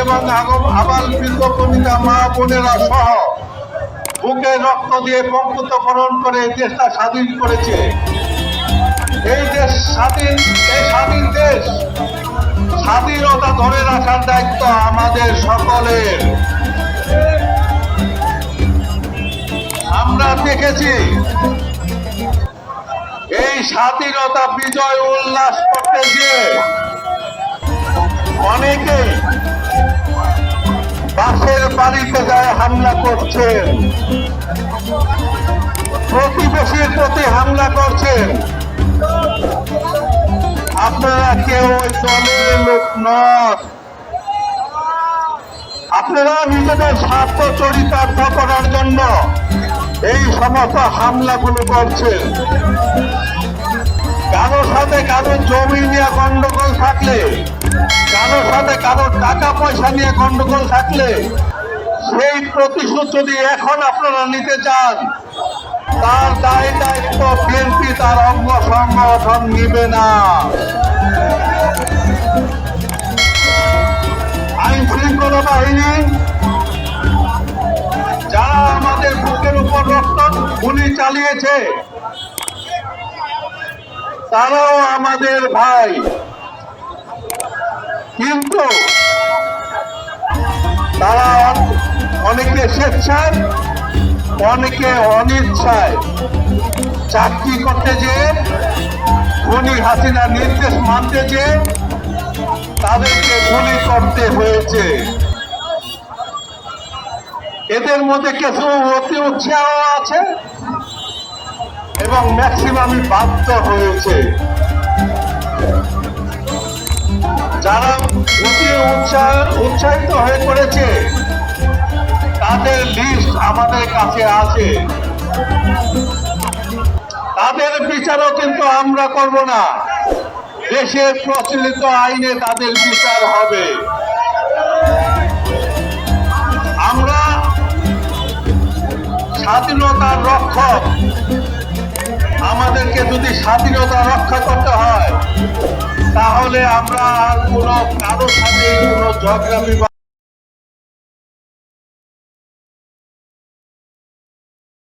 এবং আবাল বৃদ্ধ কনিতা মা বোনেরা সহ বুকে রক্ত দিয়ে বঙ্কুত্বকরণ করে দেশটা স্বাধীন করেছে। এই দেশ স্বাধীন, এই স্বাধীন দেশ স্বাধীনতা ধরে রাখার দায়িত্ব আমাদের সকলের। আমরা দেখেছি এই স্বাধীনতা বিজয় উল্লাস করতে গিয়ে অনেকেই পাশের বাড়িতে যায় হামলা করছেন, প্রতিবেশীর প্রতি হামলা করছেন। আপনারা কেউ ওই দলের লোক নন, আপনারা নিজেদের স্বার্থ চরিতার্থ করার জন্য এই সমস্ত হামলাগুলো করছেন। কারোর সাথে কারোর জমি নিয়ে গন্ডগোল থাকলে, কারোর সাথে কারোর টাকা পয়সা নিয়ে গন্ডগোল থাকলে সেই প্রতিশোধ যদি এখন আপনারা নিতে চান, তার দায় দায়িত্ব বিএনপি তার অঙ্গ সংগঠন নিবে না। আইন শৃঙ্খলা বাহিনী যারা আমাদের বুকের উপর রক্ত গুলি চালিয়েছে তারাও আমাদের ভাই, কিন্তু তারা অনেকে স্বেচ্ছায় অনেকে অনিচ্ছায় চাকরি করতে যেয়ে খুনি হাসিনার নির্দেশ মানতে যেয়ে তাদেরকে গুলি করতে হয়েছে। এদের মধ্যে কিছু অতি উৎসাহ আছে এবং ম্যাক্সিমামই বাধ্য হয়েছে। যারা অতি উৎসাহিত হয়ে পড়েছে তাদের লিস্ট আমাদের কাছে আছে। তাদের বিচারও কিন্তু আমরা করব না, দেশের প্রচলিত আইনে তাদের বিচার হবে। আমরা স্বাধীনতার রক্ষক, আমাদেরকে যদি স্বাধীনতা রক্ষা করতে হয় তাহলে আমরা আর কোনো কারোর সাথে কোনো ঝগড়া